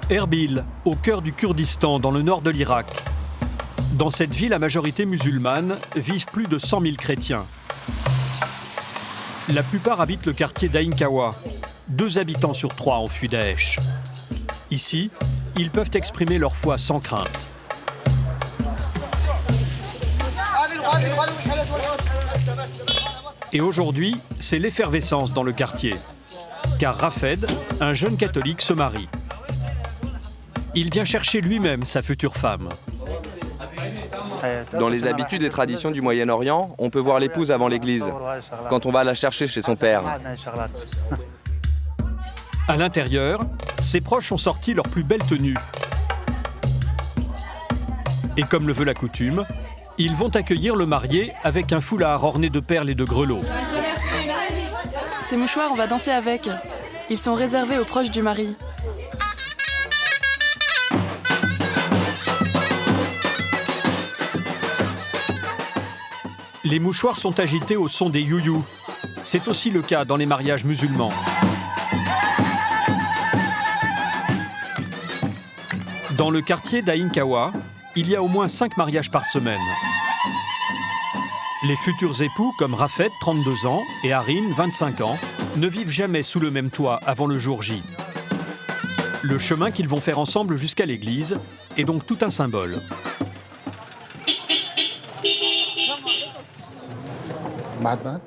Erbil, au cœur du Kurdistan, dans le nord de l'Irak. Dans cette ville à majorité musulmane, vivent plus de 100 000 chrétiens. La plupart habitent le quartier d'Ain Kawa. 2 habitants sur 3 ont fui Daesh. Ici, ils peuvent exprimer leur foi sans crainte. Et aujourd'hui, c'est l'effervescence dans le quartier. Car Rafed, un jeune catholique, se marie. Il vient chercher lui-même sa future femme. Dans les habitudes et traditions du Moyen-Orient, on peut voir l'épouse avant l'église, quand on va la chercher chez son père. À l'intérieur, ses proches ont sorti leurs plus belles tenues. Et comme le veut la coutume, ils vont accueillir le marié avec un foulard orné de perles et de grelots. Ces mouchoirs, on va danser avec. Ils sont réservés aux proches du mari. Les mouchoirs sont agités au son des youyous. C'est aussi le cas dans les mariages musulmans. Dans le quartier d'Ain Kawa, il y a au moins 5 mariages par semaine. Les futurs époux, comme Rafed, 32 ans, et Harin, 25 ans, ne vivent jamais sous le même toit avant le jour J. Le chemin qu'ils vont faire ensemble jusqu'à l'église est donc tout un symbole.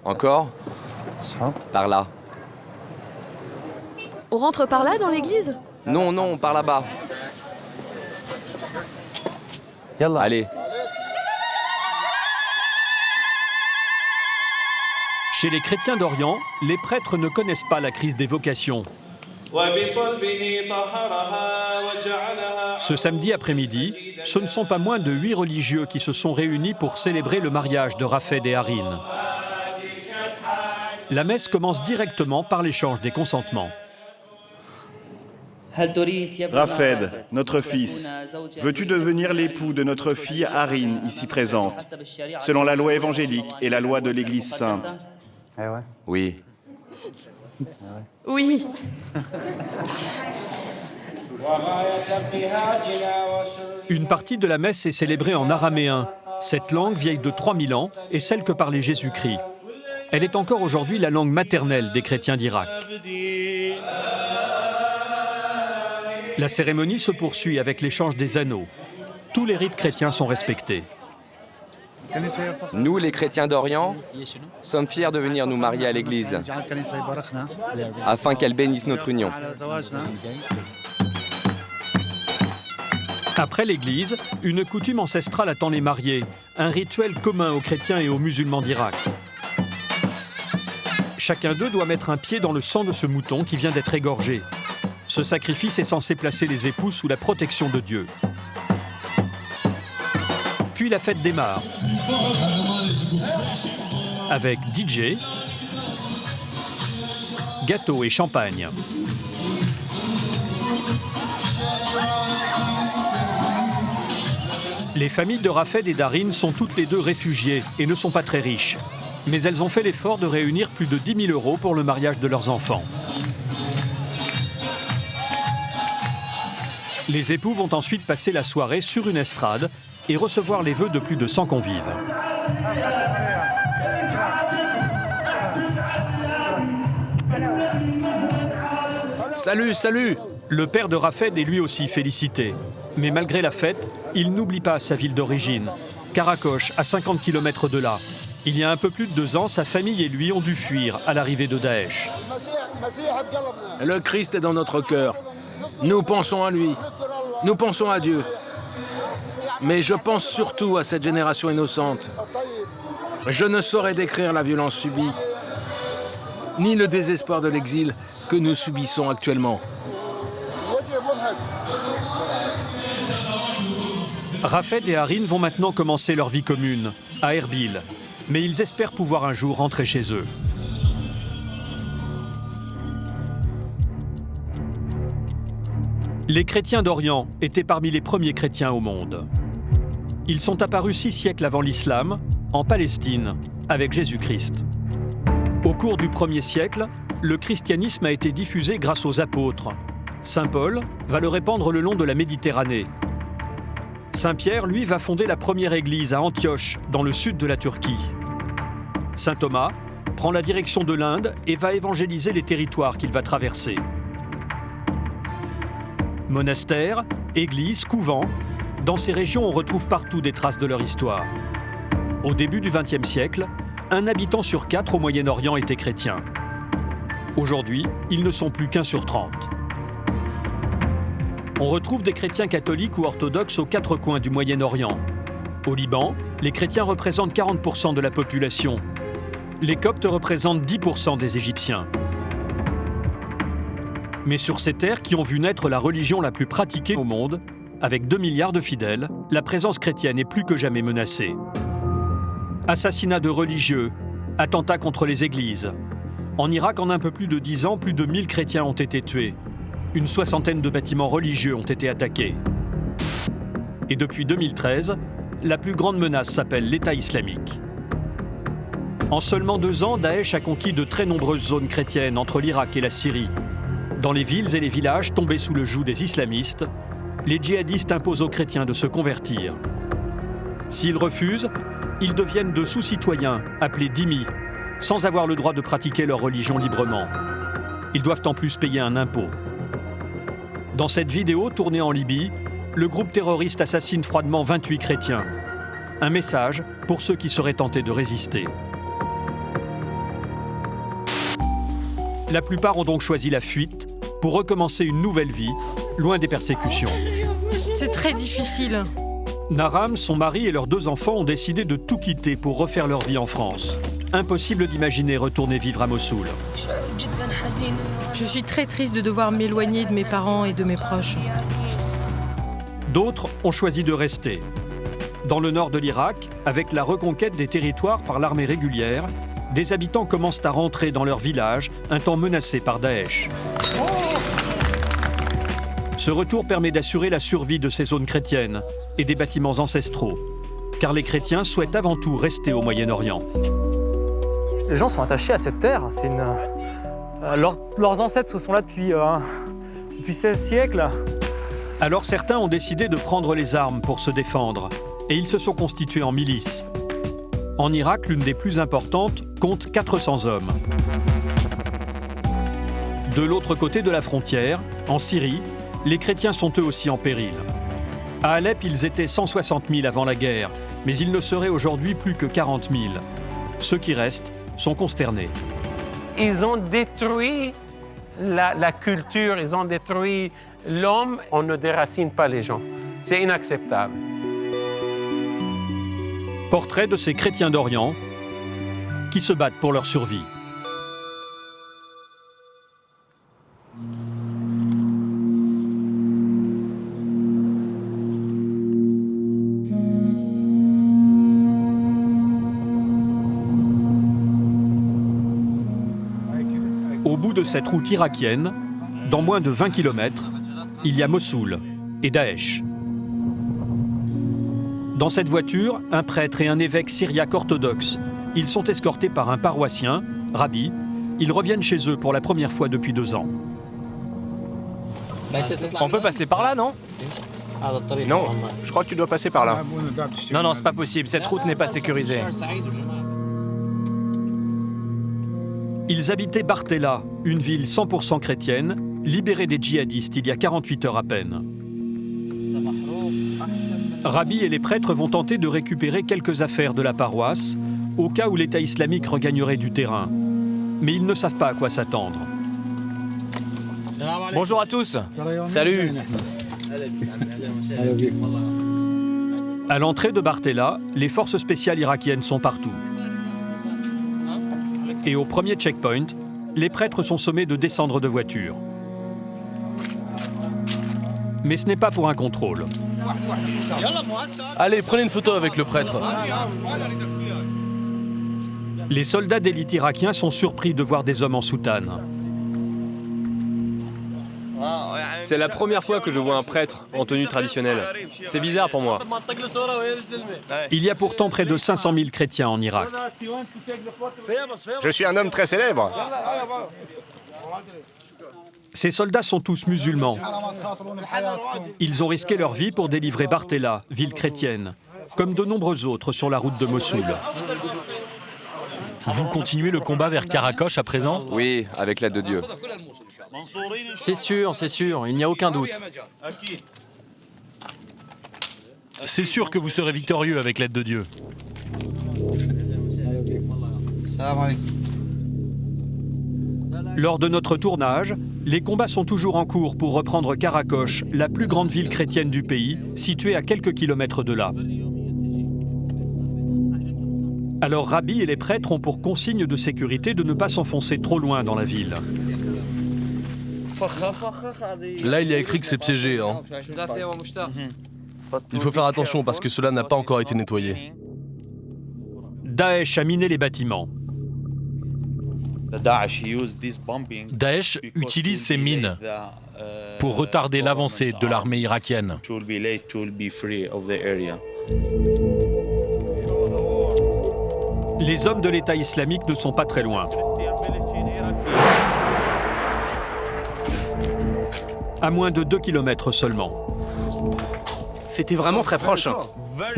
Encore? Par là. On rentre par là dans l'église? Non, non, par là-bas. Allez. Chez les chrétiens d'Orient, les prêtres ne connaissent pas la crise des vocations. Ce samedi après-midi, ce ne sont pas moins de 8 religieux qui se sont réunis pour célébrer le mariage de Rafed et Harin. La messe commence directement par l'échange des consentements. Rafed, notre fils, veux-tu devenir l'époux de notre fille Harin, ici présente, selon la loi évangélique et la loi de l'Église sainte? Oui. Oui. Une partie de la messe est célébrée en araméen. Cette langue, vieille de 3000 ans, est celle que parlait Jésus-Christ. Elle est encore aujourd'hui la langue maternelle des chrétiens d'Irak. La cérémonie se poursuit avec l'échange des anneaux. Tous les rites chrétiens sont respectés. Nous, les chrétiens d'Orient, sommes fiers de venir nous marier à l'église, afin qu'elle bénisse notre union. Après l'église, une coutume ancestrale attend les mariés, un rituel commun aux chrétiens et aux musulmans d'Irak. Chacun d'eux doit mettre un pied dans le sang de ce mouton qui vient d'être égorgé. Ce sacrifice est censé placer les époux sous la protection de Dieu. Puis la fête démarre. Avec DJ, gâteaux et champagne. Les familles de Rafed et d'Harin sont toutes les deux réfugiées et ne sont pas très riches. Mais elles ont fait l'effort de réunir plus de 10 000 € pour le mariage de leurs enfants. Les époux vont ensuite passer la soirée sur une estrade et recevoir les vœux de plus de 100 convives. Salut, salut! Le père de Rafed est lui aussi félicité. Mais malgré la fête, il n'oublie pas sa ville d'origine, Karakosh, à 50 km de là. Il y a un peu plus de 2 ans, sa famille et lui ont dû fuir à l'arrivée de Daesh. Le Christ est dans notre cœur. Nous pensons à lui. Nous pensons à Dieu. Mais je pense surtout à cette génération innocente. Je ne saurais décrire la violence subie, ni le désespoir de l'exil que nous subissons actuellement. Rafed et Harin vont maintenant commencer leur vie commune, à Erbil. Mais ils espèrent pouvoir un jour rentrer chez eux. Les chrétiens d'Orient étaient parmi les premiers chrétiens au monde. Ils sont apparus 6 siècles avant l'islam, en Palestine, avec Jésus-Christ. Au cours du 1er siècle, le christianisme a été diffusé grâce aux apôtres. Saint Paul va le répandre le long de la Méditerranée. Saint Pierre, lui, va fonder la première église à Antioche, dans le sud de la Turquie. Saint Thomas prend la direction de l'Inde et va évangéliser les territoires qu'il va traverser. Monastères, églises, couvents, dans ces régions on retrouve partout des traces de leur histoire. Au début du XXe siècle, 1 habitant sur 4 au Moyen-Orient était chrétien. Aujourd'hui, ils ne sont plus qu'1 sur 30. On retrouve des chrétiens catholiques ou orthodoxes aux 4 coins du Moyen-Orient. Au Liban, les chrétiens représentent 40% de la population. Les Coptes représentent 10% des Égyptiens. Mais sur ces terres qui ont vu naître la religion la plus pratiquée au monde, avec 2 milliards de fidèles, la présence chrétienne est plus que jamais menacée. Assassinats de religieux, attentats contre les églises. En Irak, en un peu plus de 10 ans, plus de 1000 chrétiens ont été tués. Une 60aine de bâtiments religieux ont été attaqués. Et depuis 2013, la plus grande menace s'appelle l'État islamique. En seulement 2 ans, Daesh a conquis de très nombreuses zones chrétiennes entre l'Irak et la Syrie. Dans les villes et les villages tombés sous le joug des islamistes, les djihadistes imposent aux chrétiens de se convertir. S'ils refusent, ils deviennent de sous-citoyens, appelés dhimmis, sans avoir le droit de pratiquer leur religion librement. Ils doivent en plus payer un impôt. Dans cette vidéo tournée en Libye, le groupe terroriste assassine froidement 28 chrétiens. Un message pour ceux qui seraient tentés de résister. La plupart ont donc choisi la fuite pour recommencer une nouvelle vie, loin des persécutions. C'est très difficile. Naram, son mari et leurs 2 enfants ont décidé de tout quitter pour refaire leur vie en France. Impossible d'imaginer retourner vivre à Mossoul. Je suis très triste de devoir m'éloigner de mes parents et de mes proches. D'autres ont choisi de rester. Dans le nord de l'Irak, avec la reconquête des territoires par l'armée régulière, des habitants commencent à rentrer dans leur village, un temps menacé par Daesh. Ce retour permet d'assurer la survie de ces zones chrétiennes et des bâtiments ancestraux, car les chrétiens souhaitent avant tout rester au Moyen-Orient. Les gens sont attachés à cette terre. Leurs ancêtres sont là depuis 16 siècles. Alors certains ont décidé de prendre les armes pour se défendre, et ils se sont constitués en milices. En Irak, l'une des plus importantes compte 400 hommes. De l'autre côté de la frontière, en Syrie, les chrétiens sont eux aussi en péril. À Alep, ils étaient 160 000 avant la guerre, mais ils ne seraient aujourd'hui plus que 40 000. Ceux qui restent sont consternés. Ils ont détruit la culture, ils ont détruit l'homme. On ne déracine pas les gens. C'est inacceptable. Portrait de ces chrétiens d'Orient qui se battent pour leur survie. Au bout de cette route irakienne, dans moins de 20 km, il y a Mossoul et Daesh. Dans cette voiture, un prêtre et un évêque syriaque orthodoxe. Ils sont escortés par un paroissien, Rabbi. Ils reviennent chez eux pour la première fois depuis 2 ans. On peut passer par là, non? Non, je crois que tu dois passer par là. Non, c'est pas possible. Cette route n'est pas sécurisée. Ils habitaient Bartella, une ville 100% chrétienne, libérée des djihadistes il y a 48 heures à peine. Rabbi et les prêtres vont tenter de récupérer quelques affaires de la paroisse, au cas où l'État islamique regagnerait du terrain. Mais ils ne savent pas à quoi s'attendre. Bonjour à tous. Salut. À l'entrée de Bartella, les forces spéciales irakiennes sont partout. Et au premier checkpoint, les prêtres sont sommés de descendre de voiture. Mais ce n'est pas pour un contrôle. Allez, prenez une photo avec le prêtre. Les soldats d'élite irakiens sont surpris de voir des hommes en soutane. C'est la première fois que je vois un prêtre en tenue traditionnelle. C'est bizarre pour moi. Il y a pourtant près de 500 000 chrétiens en Irak. Je suis un homme très célèbre. Ces soldats sont tous musulmans. Ils ont risqué leur vie pour délivrer Bartella, ville chrétienne, comme de nombreux autres sur la route de Mossoul. Vous continuez le combat vers Karakosh à présent? Oui, avec l'aide de Dieu. C'est sûr, il n'y a aucun doute. C'est sûr que vous serez victorieux avec l'aide de Dieu. Lors de notre tournage, les combats sont toujours en cours pour reprendre Karakosh, la plus grande ville chrétienne du pays, située à quelques kilomètres de là. Alors Rabbi et les prêtres ont pour consigne de sécurité de ne pas s'enfoncer trop loin dans la ville. Là, il y a écrit que c'est piégé. Hein. Il faut faire attention parce que cela n'a pas encore été nettoyé. Daesh a miné les bâtiments. Daesh utilise ces mines pour retarder l'avancée de l'armée irakienne. Les hommes de l'État islamique ne sont pas très loin. À moins de 2 kilomètres seulement. C'était vraiment très proche.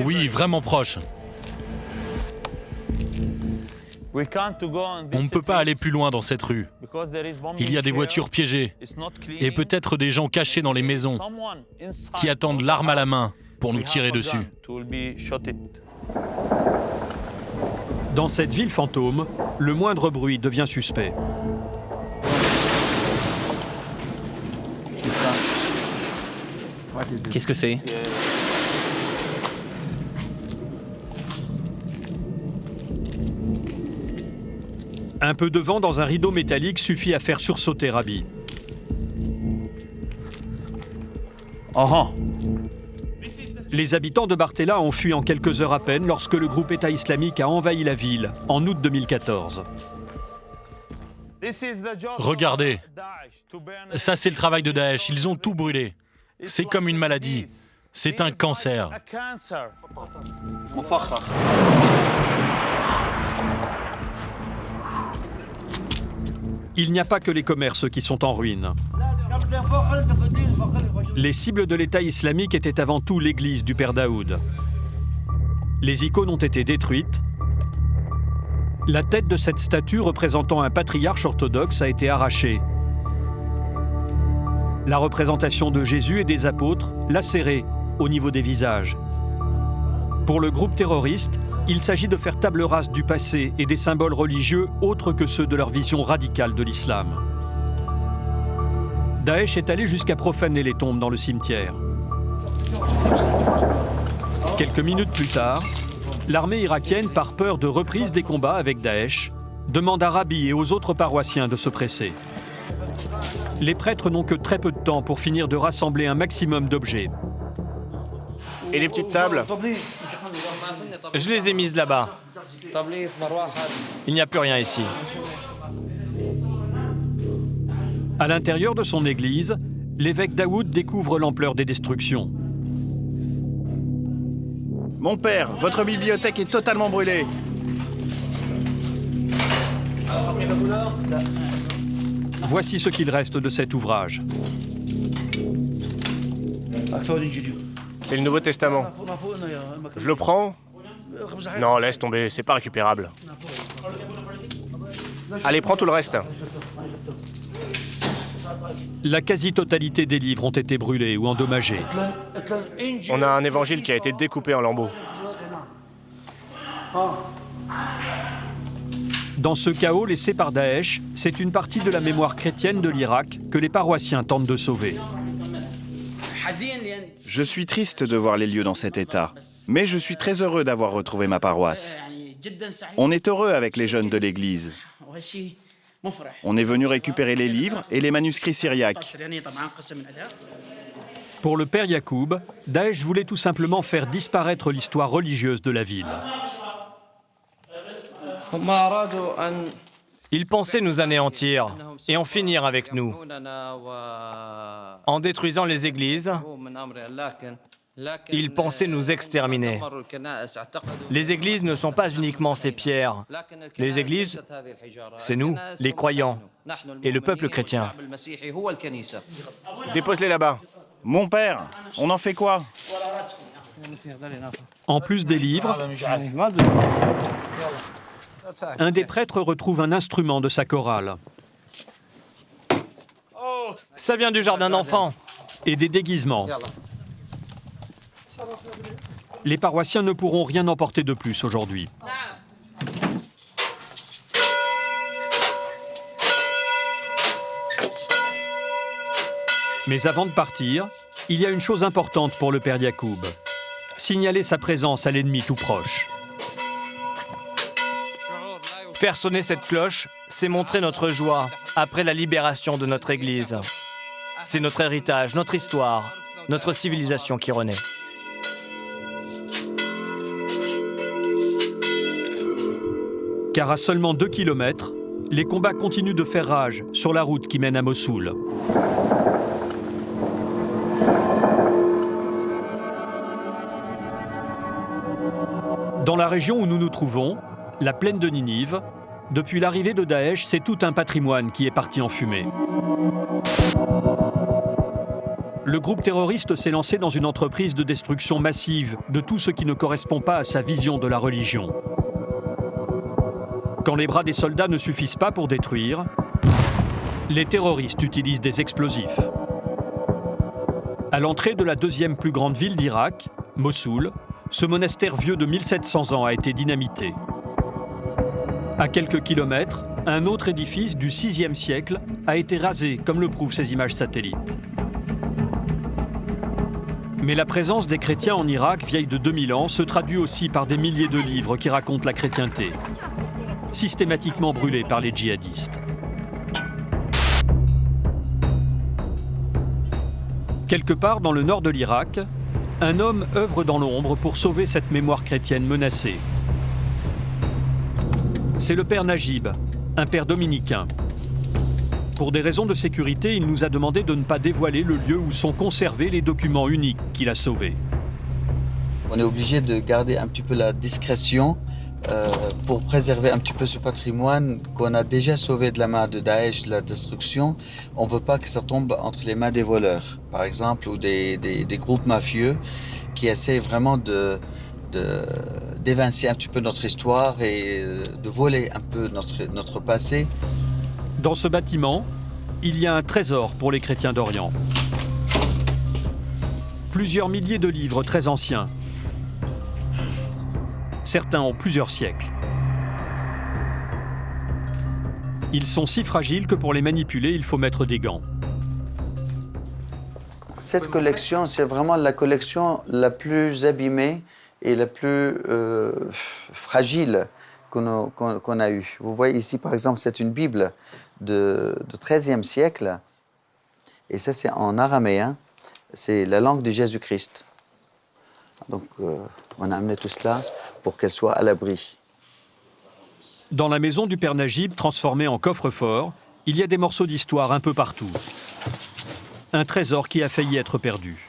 Oui, vraiment proche. On ne peut pas aller plus loin dans cette rue. Il y a des voitures piégées et peut-être des gens cachés dans les maisons qui attendent l'arme à la main pour nous tirer dessus. Dans cette ville fantôme, le moindre bruit devient suspect. Qu'est-ce que c'est? Un peu de vent dans un rideau métallique suffit à faire sursauter Rabbi. Les habitants de Bartella ont fui en quelques heures à peine lorsque le groupe État islamique a envahi la ville en août 2014. Regardez, ça c'est le travail de Daesh, ils ont tout brûlé. C'est comme une maladie, c'est un cancer. Il n'y a pas que les commerces qui sont en ruine. Les cibles de l'État islamique étaient avant tout l'église du Père Daoud. Les icônes ont été détruites. La tête de cette statue représentant un patriarche orthodoxe a été arrachée. La représentation de Jésus et des apôtres lacérée au niveau des visages. Pour le groupe terroriste, il s'agit de faire table rase du passé et des symboles religieux autres que ceux de leur vision radicale de l'islam. Daesh est allé jusqu'à profaner les tombes dans le cimetière. Quelques minutes plus tard, l'armée irakienne, par peur de reprise des combats avec Daesh, demande à Rabbi et aux autres paroissiens de se presser. Les prêtres n'ont que très peu de temps pour finir de rassembler un maximum d'objets. Et les petites tables? Je les ai mises là-bas. Il n'y a plus rien ici. À l'intérieur de son église, l'évêque Daoud découvre l'ampleur des destructions. Mon père, votre bibliothèque est totalement brûlée. Voici ce qu'il reste de cet ouvrage. C'est le Nouveau Testament. Je le prends? Non, laisse tomber, c'est pas récupérable. Allez, prends tout le reste. La quasi-totalité des livres ont été brûlés ou endommagés. On a un évangile qui a été découpé en lambeaux. Dans ce chaos laissé par Daesh, c'est une partie de la mémoire chrétienne de l'Irak que les paroissiens tentent de sauver. Je suis triste de voir les lieux dans cet état, mais je suis très heureux d'avoir retrouvé ma paroisse. On est heureux avec les jeunes de l'église. On est venu récupérer les livres et les manuscrits syriaques. Pour le père Yacoub, Daesh voulait tout simplement faire disparaître l'histoire religieuse de la ville. Ils pensaient nous anéantir et en finir avec nous. En détruisant les églises Ils pensaient nous exterminer. Les églises ne sont pas uniquement ces pierres. Les églises, c'est nous, les croyants, et le peuple chrétien. Dépose-les là-bas. Mon père, on en fait quoi? En plus des livres, un des prêtres retrouve un instrument de sa chorale. Ça vient du jardin d'enfants. Et des déguisements. Les paroissiens ne pourront rien emporter de plus aujourd'hui. Mais avant de partir, il y a une chose importante pour le père Yacoub. Signaler sa présence à l'ennemi tout proche. Faire sonner cette cloche, c'est montrer notre joie après la libération de notre Église. C'est notre héritage, notre histoire, notre civilisation qui renaît. Car à seulement 2 kilomètres, les combats continuent de faire rage sur la route qui mène à Mossoul. Dans la région où nous nous trouvons, la plaine de Ninive, depuis l'arrivée de Daesh, c'est tout un patrimoine qui est parti en fumée. Le groupe terroriste s'est lancé dans une entreprise de destruction massive de tout ce qui ne correspond pas à sa vision de la religion. Quand les bras des soldats ne suffisent pas pour détruire, les terroristes utilisent des explosifs. À l'entrée de la deuxième plus grande ville d'Irak, Mossoul, ce monastère vieux de 1700 ans a été dynamité. À quelques kilomètres, un autre édifice du VIe siècle a été rasé, comme le prouvent ces images satellites. Mais la présence des chrétiens en Irak, vieille de 2000 ans, se traduit aussi par des milliers de livres qui racontent la chrétienté, systématiquement brûlés par les djihadistes. Quelque part dans le nord de l'Irak, un homme œuvre dans l'ombre pour sauver cette mémoire chrétienne menacée. C'est le père Najib, un père dominicain. Pour des raisons de sécurité, il nous a demandé de ne pas dévoiler le lieu où sont conservés les documents uniques qu'il a sauvés. On est obligé de garder un petit peu la discrétion pour préserver un petit peu ce patrimoine qu'on a déjà sauvé de la main de Daesh, de la destruction. On ne veut pas que ça tombe entre les mains des voleurs, par exemple, ou des groupes mafieux qui essaient vraiment d'évincer un petit peu notre histoire et de voler un peu notre passé. Dans ce bâtiment, il y a un trésor pour les chrétiens d'Orient. Plusieurs milliers de livres très anciens. Certains ont plusieurs siècles. Ils sont si fragiles que pour les manipuler, il faut mettre des gants. Cette collection, c'est vraiment la collection la plus abîmée et la plus fragile qu'on a eue. Vous voyez ici, par exemple, c'est une Bible de XIIIe siècle. Et ça, c'est en araméen. C'est la langue de Jésus-Christ. Donc, on a amené tout cela pour qu'elle soit à l'abri. Dans la maison du père Najib, transformée en coffre-fort, il y a des morceaux d'histoire un peu partout. Un trésor qui a failli être perdu.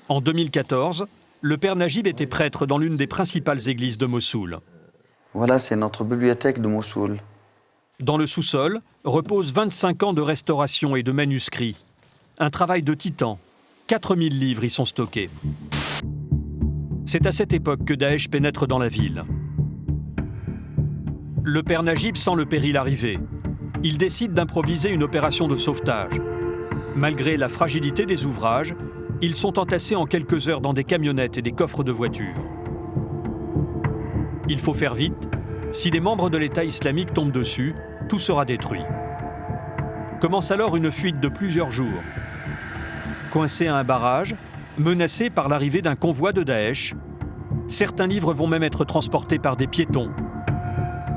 En 2014, le père Najib était prêtre dans l'une des principales églises de Mossoul. Voilà, c'est notre bibliothèque de Mossoul. Dans le sous-sol reposent 25 ans de restauration et de manuscrits. Un travail de titan. 4000 livres y sont stockés. C'est à cette époque que Daesh pénètre dans la ville. Le père Najib sent le péril arriver. Il décide d'improviser une opération de sauvetage. Malgré la fragilité des ouvrages, ils sont entassés en quelques heures dans des camionnettes et des coffres de voitures. Il faut faire vite. Si des membres de l'État islamique tombent dessus, tout sera détruit. Commence alors une fuite de plusieurs jours. Coincés à un barrage, menacés par l'arrivée d'un convoi de Daesh, certains livres vont même être transportés par des piétons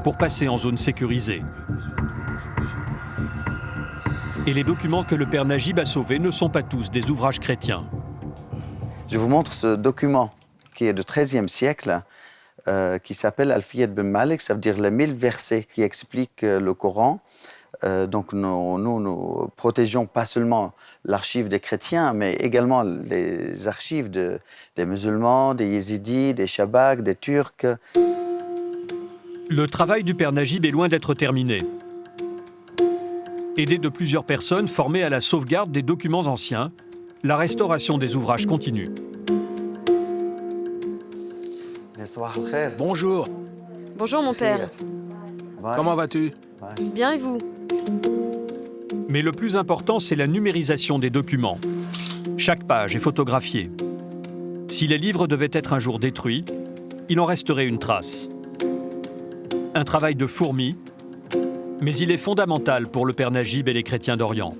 pour passer en zone sécurisée. Et les documents que le père Najib a sauvés ne sont pas tous des ouvrages chrétiens. Je vous montre ce document qui est du XIIIe siècle, qui s'appelle Al-Fiyat bin Malik, ça veut dire les 1000 versets qui expliquent le Coran. Donc nous protégeons pas seulement l'archive des chrétiens, mais également les archives des musulmans, des yézidis, des Shabaks, des Turcs. Le travail du père Najib est loin d'être terminé. Aidé de plusieurs personnes formées à la sauvegarde des documents anciens, la restauration des ouvrages continue. Bonjour. Bonjour mon père. Comment vas-tu? Bien et vous? Mais le plus important, c'est la numérisation des documents. Chaque page est photographiée. Si les livres devaient être un jour détruits, il en resterait une trace. Un travail de fourmi, mais il est fondamental pour le père Najib et les chrétiens d'Orient.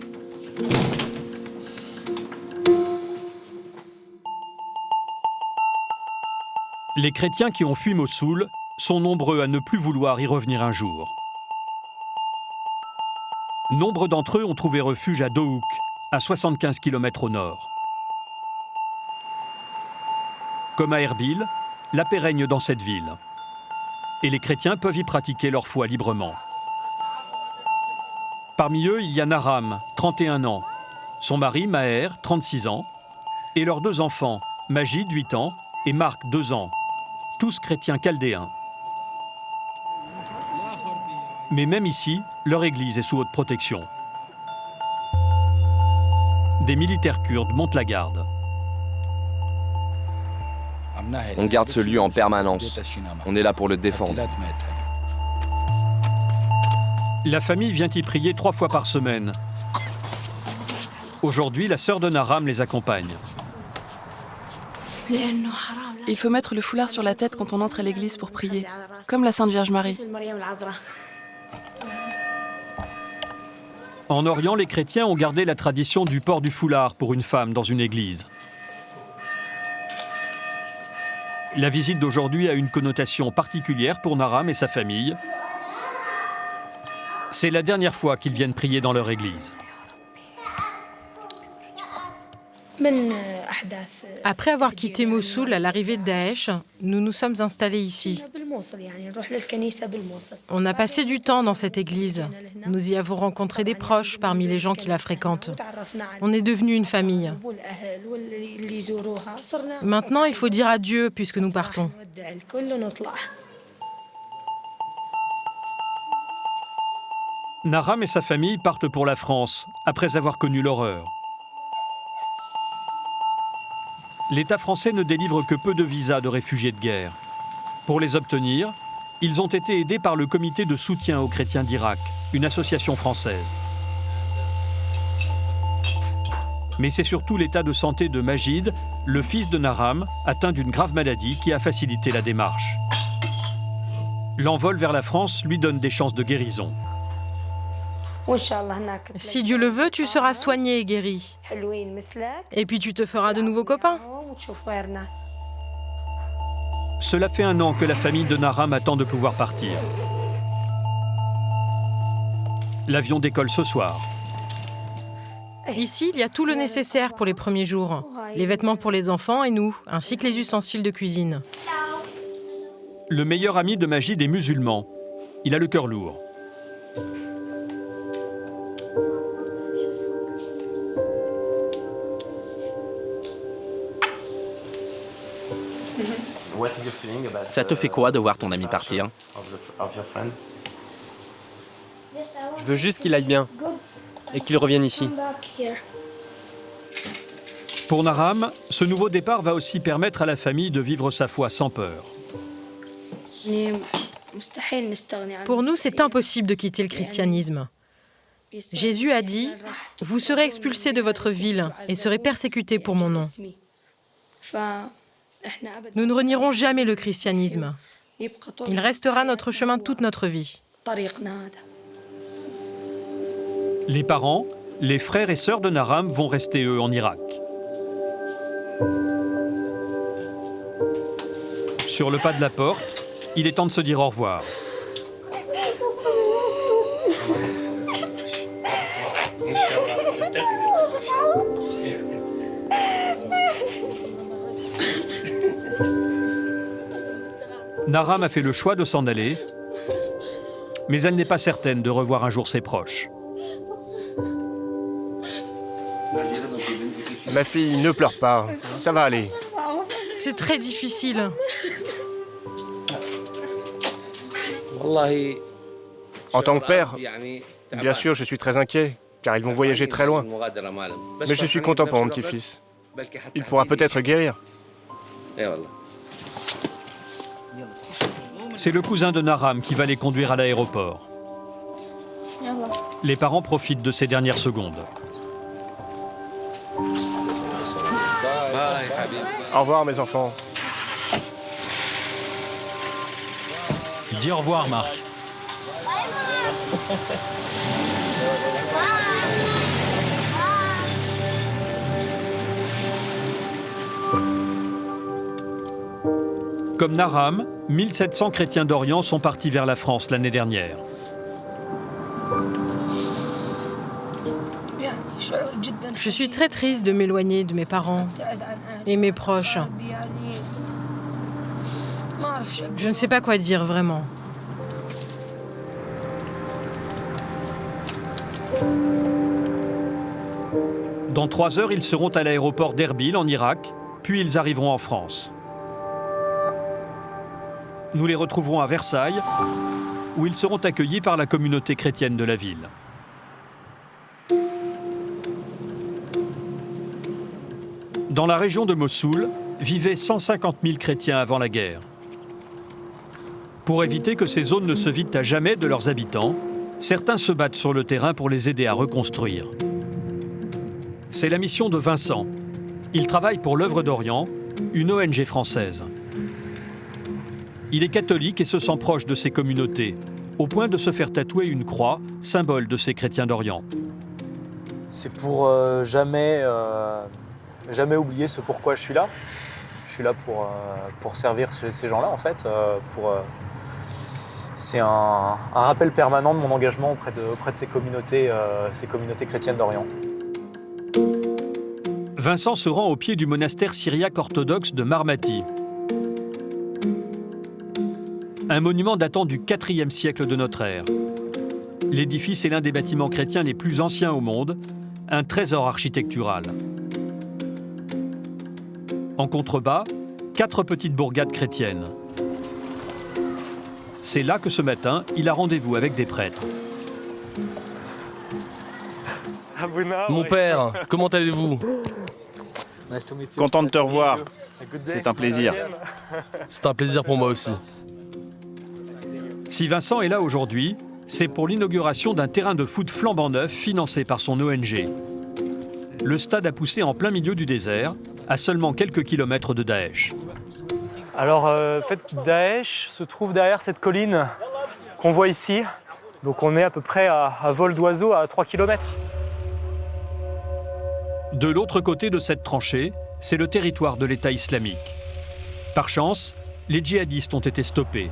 Les chrétiens qui ont fui Mossoul sont nombreux à ne plus vouloir y revenir un jour. Nombre d'entre eux ont trouvé refuge à Dohouk, à 75 km au nord. Comme à Erbil, la paix règne dans cette ville. Et les chrétiens peuvent y pratiquer leur foi librement. Parmi eux, il y a Naram, 31 ans, son mari Maher, 36 ans, et leurs 2 enfants, Majid, 8 ans, et Marc, 2 ans, tous chrétiens chaldéens. Mais même ici, leur église est sous haute protection. Des militaires kurdes montent la garde. On garde ce lieu en permanence. On est là pour le défendre. La famille vient y prier 3 fois par semaine. Aujourd'hui, la sœur de Naram les accompagne. Il faut mettre le foulard sur la tête quand on entre à l'église pour prier, comme la Sainte Vierge Marie. En Orient, les chrétiens ont gardé la tradition du port du foulard pour une femme dans une église. La visite d'aujourd'hui a une connotation particulière pour Naram et sa famille. C'est la dernière fois qu'ils viennent prier dans leur église. Après avoir quitté Mossoul à l'arrivée de Daesh, nous nous sommes installés ici. On a passé du temps dans cette église. Nous y avons rencontré des proches parmi les gens qui la fréquentent. On est devenus une famille. Maintenant, il faut dire adieu puisque nous partons. Naram et sa famille partent pour la France après avoir connu l'horreur. L'État français ne délivre que peu de visas de réfugiés de guerre. Pour les obtenir, ils ont été aidés par le Comité de soutien aux chrétiens d'Irak, une association française. Mais c'est surtout l'état de santé de Majid, le fils de Naram, atteint d'une grave maladie, qui a facilité la démarche. L'envol vers la France lui donne des chances de guérison. Si Dieu le veut, tu seras soigné et guéri. Et puis tu te feras de nouveaux copains. Cela fait 1 an que la famille de Naram attend de pouvoir partir. L'avion décolle ce soir. Ici, il y a tout le nécessaire pour les premiers jours. Les vêtements pour les enfants et nous, ainsi que les ustensiles de cuisine. Le meilleur ami de Majid est musulman. Il a le cœur lourd. Ça te fait quoi de voir ton ami partir? Je veux juste qu'il aille bien et qu'il revienne ici. Pour Naram, ce nouveau départ va aussi permettre à la famille de vivre sa foi sans peur. Pour nous, c'est impossible de quitter le christianisme. Jésus a dit « Vous serez expulsés de votre ville et serez persécutés pour mon nom ». Nous ne renierons jamais le christianisme. Il restera notre chemin toute notre vie. Les parents, les frères et sœurs de Naram vont rester, eux, en Irak. Sur le pas de la porte, il est temps de se dire au revoir. Naram a fait le choix de s'en aller, Mais elle n'est pas certaine de revoir un jour ses proches. Ma fille, ne pleure pas. Ça va aller. C'est très difficile. En tant que père, bien sûr, je suis très inquiet, car ils vont voyager très loin. Mais je suis content pour mon petit-fils. Il pourra peut-être guérir. C'est le cousin de Naram qui va les conduire à l'aéroport. Les parents profitent de ces dernières secondes. Au revoir, mes enfants. Dis au revoir, Marc. Comme Naram, 1700 chrétiens d'Orient sont partis vers la France l'année dernière. Je suis très triste de m'éloigner de mes parents et mes proches. Je ne sais pas quoi dire vraiment. Dans 3 heures, ils seront à l'aéroport d'Erbil en Irak, puis ils arriveront en France. Nous les retrouverons à Versailles, où ils seront accueillis par la communauté chrétienne de la ville. Dans la région de Mossoul, vivaient 150 000 chrétiens avant la guerre. Pour éviter que ces zones ne se vident à jamais de leurs habitants, certains se battent sur le terrain pour les aider à reconstruire. C'est la mission de Vincent. Il travaille pour l'Œuvre d'Orient, une ONG française. Il est catholique et se sent proche de ces communautés, au point de se faire tatouer une croix, symbole de ces chrétiens d'Orient. C'est pour jamais oublier ce pourquoi je suis là. Je suis là pour servir ces gens-là, en fait. C'est un rappel permanent de mon engagement auprès de ces communautés chrétiennes d'Orient. Vincent se rend au pied du monastère syriaque orthodoxe de Marmati. Un monument datant du IVe siècle de notre ère. L'édifice est l'un des bâtiments chrétiens les plus anciens au monde, un trésor architectural. En contrebas, 4 petites bourgades chrétiennes. C'est là que ce matin, il a rendez-vous avec des prêtres. Mon père, comment allez-vous? Content de te revoir. C'est un plaisir. C'est un plaisir pour moi aussi. Si Vincent est là aujourd'hui, c'est pour l'inauguration d'un terrain de foot flambant neuf financé par son ONG. Le stade a poussé en plein milieu du désert, à seulement quelques kilomètres de Daesh. Alors, Daesh se trouve derrière cette colline qu'on voit ici. Donc on est à peu près à vol d'oiseau à 3 km. De l'autre côté de cette tranchée, c'est le territoire de l'État islamique. Par chance, les djihadistes ont été stoppés.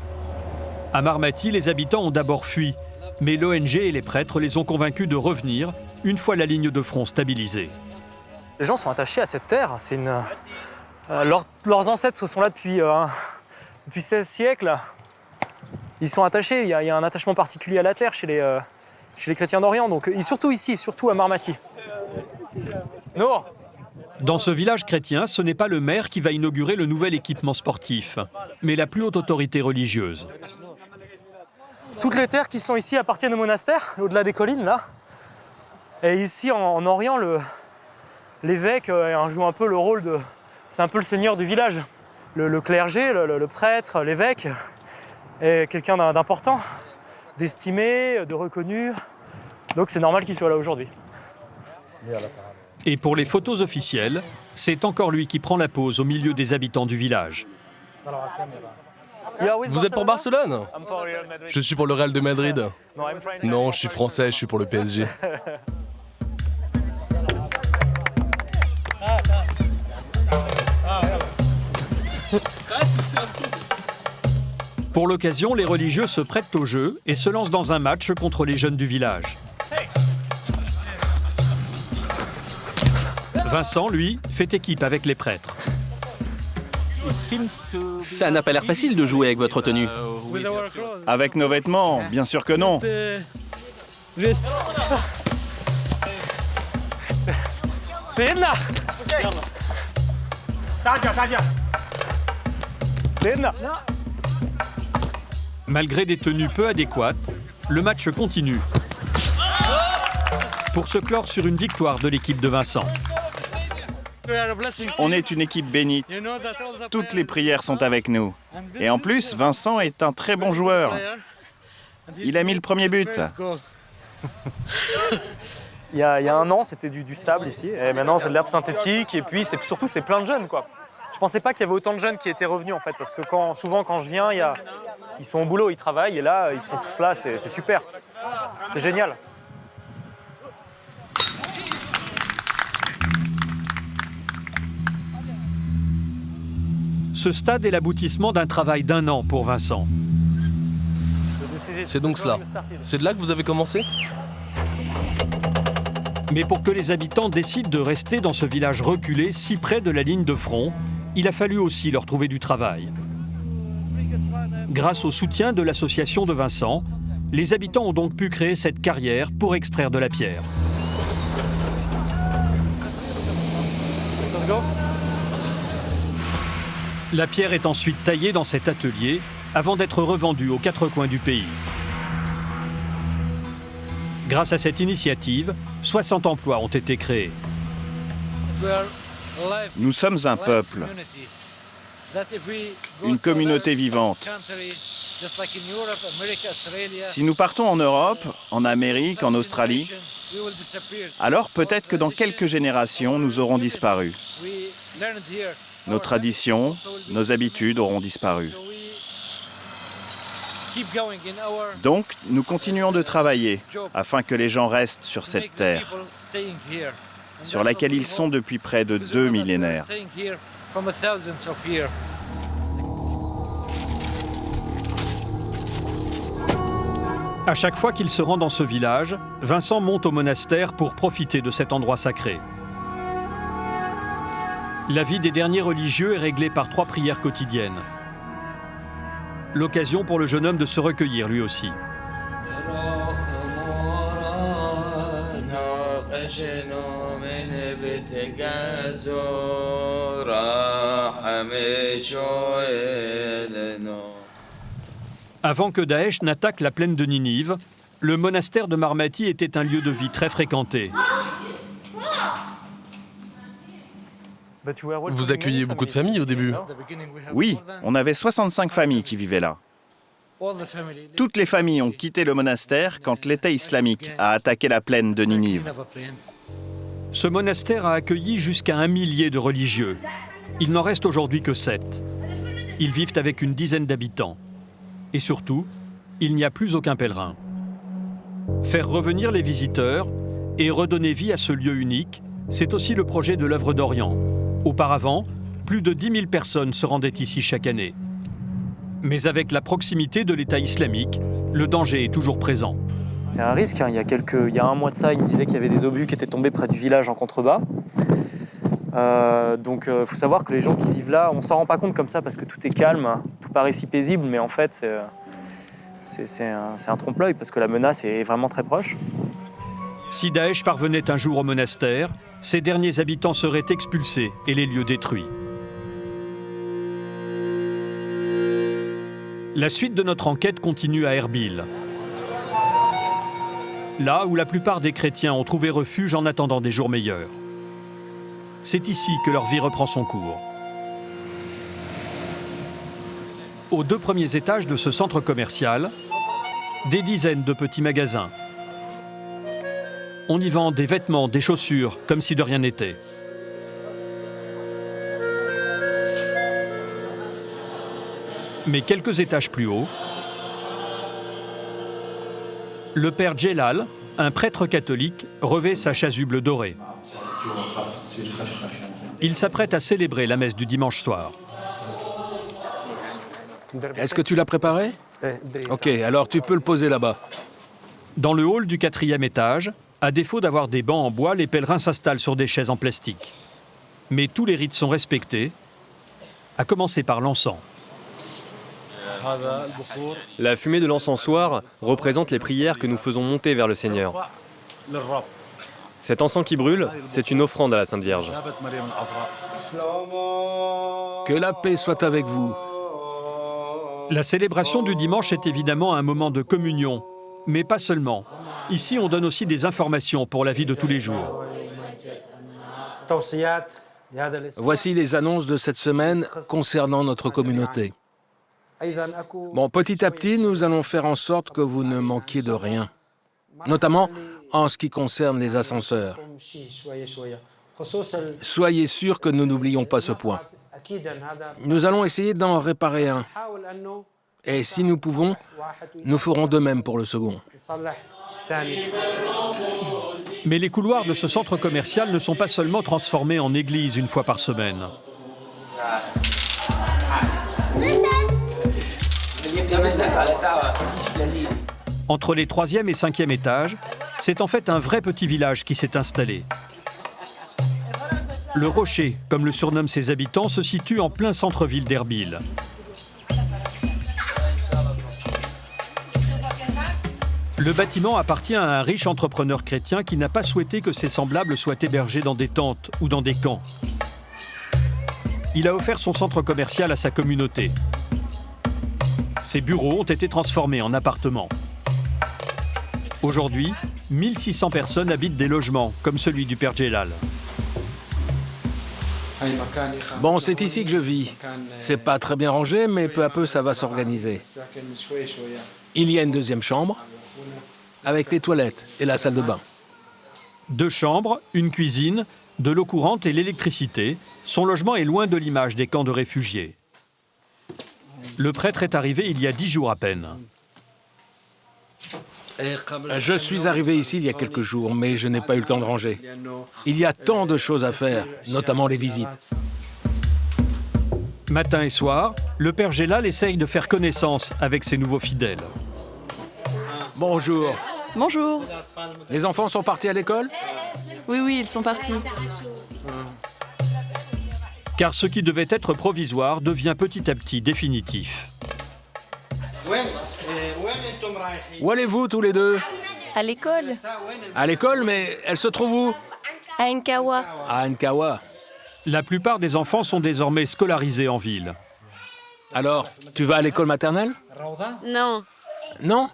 À Marmati, les habitants ont d'abord fui, mais l'ONG et les prêtres les ont convaincus de revenir une fois la ligne de front stabilisée. Les gens sont attachés à cette terre. Leurs ancêtres sont là depuis 16 siècles. Ils sont attachés. Il y a un attachement particulier à la terre chez les chrétiens d'Orient. Donc, surtout ici, surtout à Marmati. Nour. Dans ce village chrétien, ce n'est pas le maire qui va inaugurer le nouvel équipement sportif, mais la plus haute autorité religieuse. Toutes les terres qui sont ici appartiennent au monastère, au-delà des collines, là. Et ici, en Orient, l'évêque joue un peu le rôle de... C'est un peu le seigneur du village. Le clergé, le prêtre, l'évêque est quelqu'un d'important, d'estimé, de reconnu. Donc c'est normal qu'il soit là aujourd'hui. Et pour les photos officielles, c'est encore lui qui prend la pose au milieu des habitants du village. Vous êtes pour Barcelone? Je suis pour le Real de Madrid. Non, je suis français, je suis pour le PSG. Pour l'occasion, les religieux se prêtent au jeu et se lancent dans un match contre les jeunes du village. Vincent, lui, fait équipe avec les prêtres. Ça n'a pas l'air facile de jouer avec votre tenue. Avec nos vêtements, bien sûr que non. Malgré des tenues peu adéquates, le match continue. Pour se clore sur une victoire de l'équipe de Vincent. On est une équipe bénite. Toutes les prières sont avec nous. Et en plus, Vincent est un très bon joueur. Il a mis le premier but. Il y a un an, c'était du sable ici. Et maintenant, c'est de l'herbe synthétique. Et puis, surtout, c'est plein de jeunes, quoi. Je pensais pas qu'il y avait autant de jeunes qui étaient revenus, en fait. Parce que souvent, quand je viens, ils sont au boulot, ils travaillent. Et là, ils sont tous là. C'est super. C'est génial. Ce stade est l'aboutissement d'un travail d'1 an pour Vincent. C'est donc cela. C'est de là que vous avez commencé? Mais pour que les habitants décident de rester dans ce village reculé si près de la ligne de front, il a fallu aussi leur trouver du travail. Grâce au soutien de l'association de Vincent, les habitants ont donc pu créer cette carrière pour extraire de la pierre. La pierre est ensuite taillée dans cet atelier avant d'être revendue aux 4 coins du pays. Grâce à cette initiative, 60 emplois ont été créés. Nous sommes un peuple, une communauté vivante. Si nous partons en Europe, en Amérique, en Australie, alors peut-être que dans quelques générations, nous aurons disparu. Nos traditions, nos habitudes auront disparu. Donc, nous continuons de travailler afin que les gens restent sur cette terre, sur laquelle ils sont depuis près de 2 millénaires. À chaque fois qu'il se rend dans ce village, Vincent monte au monastère pour profiter de cet endroit sacré. La vie des derniers religieux est réglée par 3 prières quotidiennes. L'occasion pour le jeune homme de se recueillir lui aussi. Avant que Daesh n'attaque la plaine de Ninive, le monastère de Marmati était un lieu de vie très fréquenté. Vous accueilliez beaucoup de familles au début? Oui, on avait 65 familles qui vivaient là. Toutes les familles ont quitté le monastère quand l'État islamique a attaqué la plaine de Ninive. Ce monastère a accueilli jusqu'à 1 millier de religieux. Il n'en reste aujourd'hui que 7. Ils vivent avec une dizaine d'habitants. Et surtout, il n'y a plus aucun pèlerin. Faire revenir les visiteurs et redonner vie à ce lieu unique, c'est aussi le projet de l'œuvre d'Orient. Auparavant, plus de 10 000 personnes se rendaient ici chaque année. Mais avec la proximité de l'État islamique, le danger est toujours présent. C'est un risque. Il y a 1 mois de ça, il me disait qu'il y avait des obus qui étaient tombés près du village en contrebas. Donc il faut savoir que les gens qui vivent là, on s'en rend pas compte comme ça parce que tout est calme, tout paraît si paisible, mais en fait c'est un trompe-l'œil parce que la menace est vraiment très proche. Si Daesh parvenait un jour au monastère, ses derniers habitants seraient expulsés et les lieux détruits. La suite de notre enquête continue à Erbil. Là où la plupart des chrétiens ont trouvé refuge en attendant des jours meilleurs. C'est ici que leur vie reprend son cours. Aux 2 premiers étages de ce centre commercial, des dizaines de petits magasins. On y vend des vêtements, des chaussures, comme si de rien n'était. Mais quelques étages plus haut, le père Djelal, un prêtre catholique, revêt sa chasuble dorée. Il s'apprête à célébrer la messe du dimanche soir. Est-ce que tu l'as préparé? Ok, alors tu peux le poser là-bas. Dans le hall du 4e étage, à défaut d'avoir des bancs en bois, les pèlerins s'installent sur des chaises en plastique. Mais tous les rites sont respectés à commencer par l'encens. La fumée de l'encensoir représente les prières que nous faisons monter vers le Seigneur. Cet encens qui brûle, c'est une offrande à la Sainte Vierge. Que la paix soit avec vous. La célébration du dimanche est évidemment un moment de communion, mais pas seulement. Ici, on donne aussi des informations pour la vie de tous les jours. Voici les annonces de cette semaine concernant notre communauté. Bon, petit à petit, nous allons faire en sorte que vous ne manquiez de rien, notamment en ce qui concerne les ascenseurs. Soyez sûrs que nous n'oublions pas ce point. Nous allons essayer d'en réparer un. Et si nous pouvons, nous ferons de même pour le second. Mais les couloirs de ce centre commercial ne sont pas seulement transformés en église une fois par semaine. Entre les 3e et 5e étages, c'est en fait un vrai petit village qui s'est installé. Le Rocher, comme le surnomment ses habitants, se situe en plein centre-ville d'Erbil. Le bâtiment appartient à un riche entrepreneur chrétien qui n'a pas souhaité que ses semblables soient hébergés dans des tentes ou dans des camps. Il a offert son centre commercial à sa communauté. Ses bureaux ont été transformés en appartements. Aujourd'hui, 1600 personnes habitent des logements, comme celui du Père Djelal. Bon, c'est ici que je vis. C'est pas très bien rangé, mais peu à peu, ça va s'organiser. Il y a une deuxième chambre, avec les toilettes et la salle de bain. 2 chambres, une cuisine, de l'eau courante et l'électricité. Son logement est loin de l'image des camps de réfugiés. Le prêtre est arrivé il y a 10 jours à peine. Je suis arrivé ici il y a quelques jours, mais je n'ai pas eu le temps de ranger. Il y a tant de choses à faire, notamment les visites. Matin et soir, le Père Djelal essaye de faire connaissance avec ses nouveaux fidèles. Bonjour. Bonjour. Les enfants sont partis à l'école ? Oui, ils sont partis. Car ce qui devait être provisoire devient petit à petit définitif. Où allez-vous tous les deux ? À l'école. À l'école, mais elle se trouve où ? À Nkawa. À Nkawa. La plupart des enfants sont désormais scolarisés en ville. Alors, tu vas à l'école maternelle ? Non. Non ?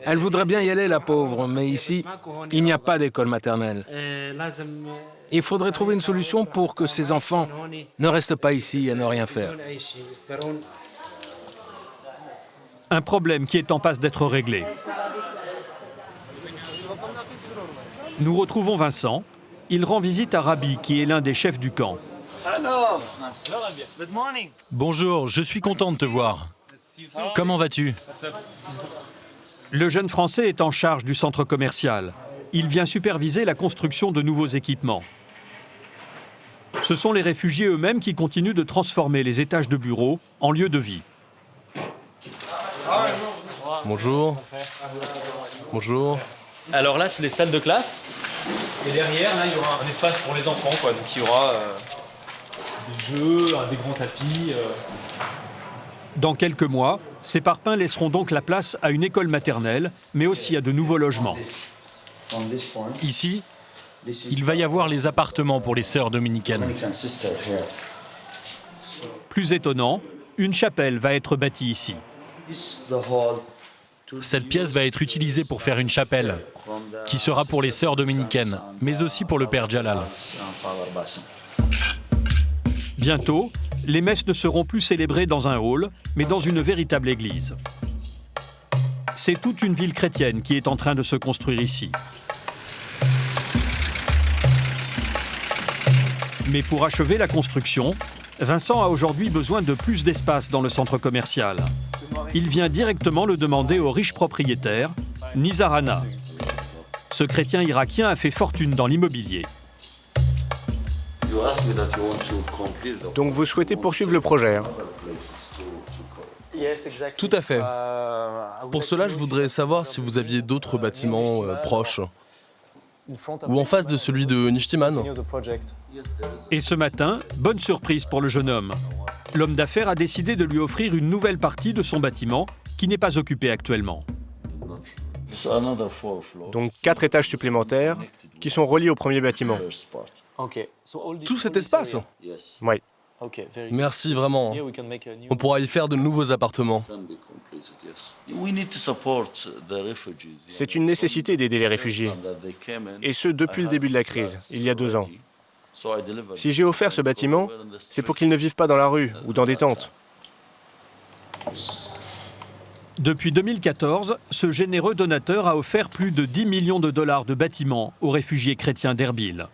Elle voudrait bien y aller, la pauvre, mais ici, il n'y a pas d'école maternelle. Il faudrait trouver une solution pour que ces enfants ne restent pas ici à ne rien faire. Un problème qui est en passe d'être réglé. Nous retrouvons Vincent. Il rend visite à Rabi, qui est l'un des chefs du camp. Bonjour, je suis content de te voir. Comment vas-tu ? Le jeune Français est en charge du centre commercial. Il vient superviser la construction de nouveaux équipements. Ce sont les réfugiés eux-mêmes qui continuent de transformer les étages de bureaux en lieux de vie. Bonjour. Bonjour. Alors là, c'est les salles de classe. Et derrière, là, il y aura un espace pour les enfants, quoi. Donc il y aura des jeux, des grands tapis. Dans quelques mois, ces parpaings laisseront donc la place à une école maternelle, mais aussi à de nouveaux logements. Ici, il va y avoir les appartements pour les sœurs dominicaines. Plus étonnant, une chapelle va être bâtie ici. Cette pièce va être utilisée pour faire une chapelle, qui sera pour les sœurs dominicaines, mais aussi pour le Père Djalal. Bientôt, les messes ne seront plus célébrées dans un hall, mais dans une véritable église. C'est toute une ville chrétienne qui est en train de se construire ici. Mais pour achever la construction, Vincent a aujourd'hui besoin de plus d'espace dans le centre commercial. Il vient directement le demander au riche propriétaire, Nizarana. Ce chrétien irakien a fait fortune dans l'immobilier. Donc vous souhaitez poursuivre le projet, hein? Tout à fait. Pour cela, je voudrais savoir si vous aviez d'autres bâtiments proches. ou en face de celui de Nishtiman. Et ce matin, bonne surprise pour le jeune homme. L'homme d'affaires a décidé de lui offrir une nouvelle partie de son bâtiment qui n'est pas occupée actuellement. Donc 4 étages supplémentaires qui sont reliés au premier bâtiment. Tout cet espace? Oui. Merci vraiment. On pourra y faire de nouveaux appartements. C'est une nécessité d'aider les réfugiés. Et ce, depuis le début de la crise, il y a 2 ans. Si j'ai offert ce bâtiment, c'est pour qu'ils ne vivent pas dans la rue ou dans des tentes. Depuis 2014, ce généreux donateur a offert plus de 10 millions de dollars de bâtiments aux réfugiés chrétiens d'Erbil.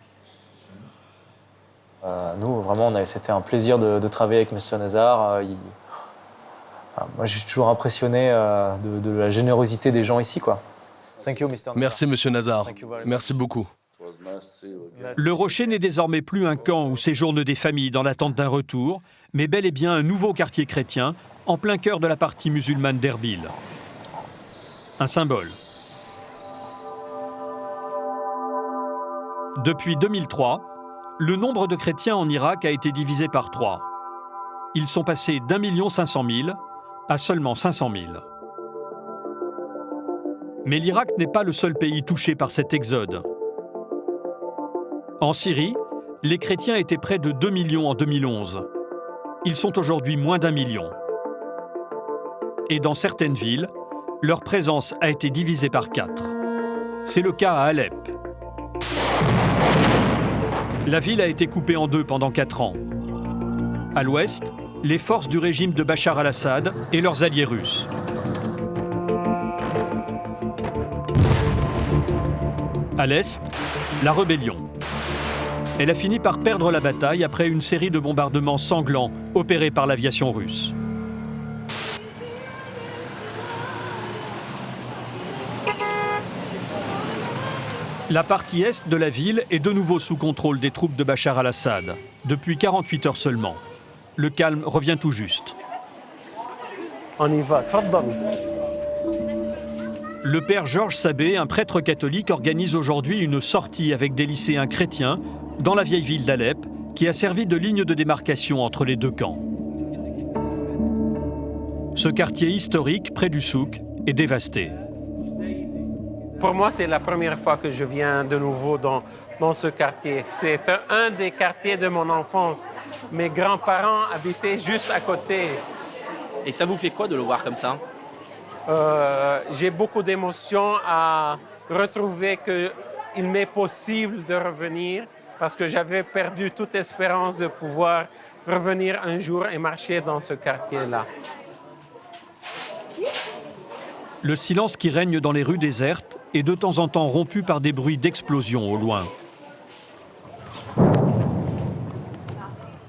Nous, vraiment, c'était un plaisir de travailler avec M. Nazar. Moi, je suis toujours impressionné de la générosité des gens ici, quoi. Merci, M. Nazar. Merci beaucoup. Le Rocher n'est désormais plus un camp où séjournent des familles dans l'attente d'un retour, mais bel et bien un nouveau quartier chrétien en plein cœur de la partie musulmane d'Erbil. Un symbole. Depuis 2003, le nombre de chrétiens en Irak a été divisé par 3. Ils sont passés d'1 500 000 à seulement 500 000. Mais l'Irak n'est pas le seul pays touché par cet exode. En Syrie, les chrétiens étaient près de 2 millions en 2011. Ils sont aujourd'hui moins d'1 million. Et dans certaines villes, leur présence a été divisée par 4. C'est le cas à Alep. La ville a été coupée en 2 pendant 4 ans. À l'ouest, les forces du régime de Bachar al-Assad et leurs alliés russes. À l'est, la rébellion. Elle a fini par perdre la bataille après une série de bombardements sanglants opérés par l'aviation russe. La partie est de la ville est de nouveau sous contrôle des troupes de Bachar al-Assad, depuis 48 heures seulement. Le calme revient tout juste. On y va, Le père Georges Sabé, un prêtre catholique, organise aujourd'hui une sortie avec des lycéens chrétiens dans la vieille ville d'Alep, qui a servi de ligne de démarcation entre les 2 camps. Ce quartier historique, près du souk, est dévasté. Pour moi, c'est la première fois que je viens de nouveau dans ce quartier. C'est un des quartiers de mon enfance. Mes grands-parents habitaient juste à côté. Et ça vous fait quoi de le voir comme ça? J'ai beaucoup d'émotions à retrouver qu'il m'est possible de revenir parce que j'avais perdu toute espérance de pouvoir revenir un jour et marcher dans ce quartier-là. Le silence qui règne dans les rues désertes est de temps en temps rompu par des bruits d'explosion au loin.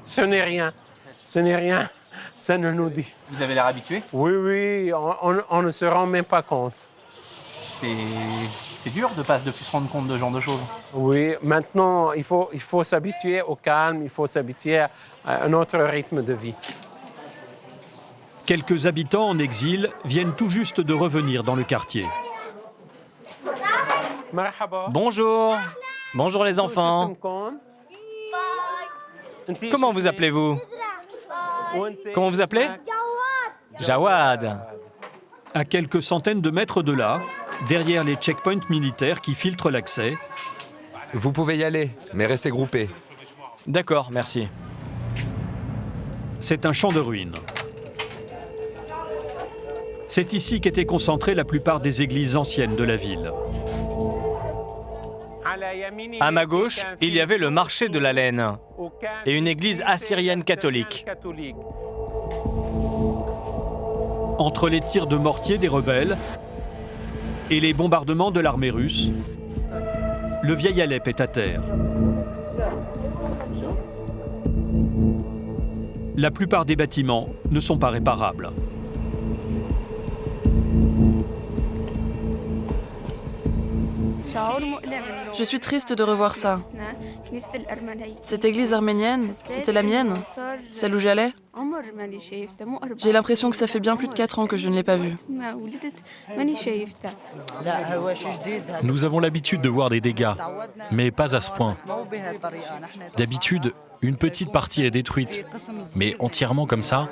Ce n'est rien. Ce n'est rien. Ça ne nous dit. Vous avez l'air habitué? Oui, on ne se rend même pas compte. C'est dur de plus se rendre compte de ce genre de choses. Oui, maintenant, il faut s'habituer au calme, il faut s'habituer à un autre rythme de vie. Quelques habitants en exil viennent tout juste de revenir dans le quartier. Bonjour. Bonjour les enfants. Comment vous appelez-vous? Comment vous appelez? Jawad. À quelques centaines de mètres de là, derrière les checkpoints militaires qui filtrent l'accès. Vous pouvez y aller, mais restez groupés. D'accord, merci. C'est un champ de ruines. C'est ici qu'étaient concentrées la plupart des églises anciennes de la ville. À ma gauche, il y avait le marché de la laine et une église assyrienne catholique. Entre les tirs de mortier des rebelles et les bombardements de l'armée russe, le vieil Alep est à terre. La plupart des bâtiments ne sont pas réparables. Je suis triste de revoir ça. Cette église arménienne, c'était la mienne, celle où j'allais. J'ai l'impression que ça fait bien plus de 4 ans que je ne l'ai pas vue. Nous avons l'habitude de voir des dégâts, mais pas à ce point. D'habitude, une petite partie est détruite, mais entièrement comme ça,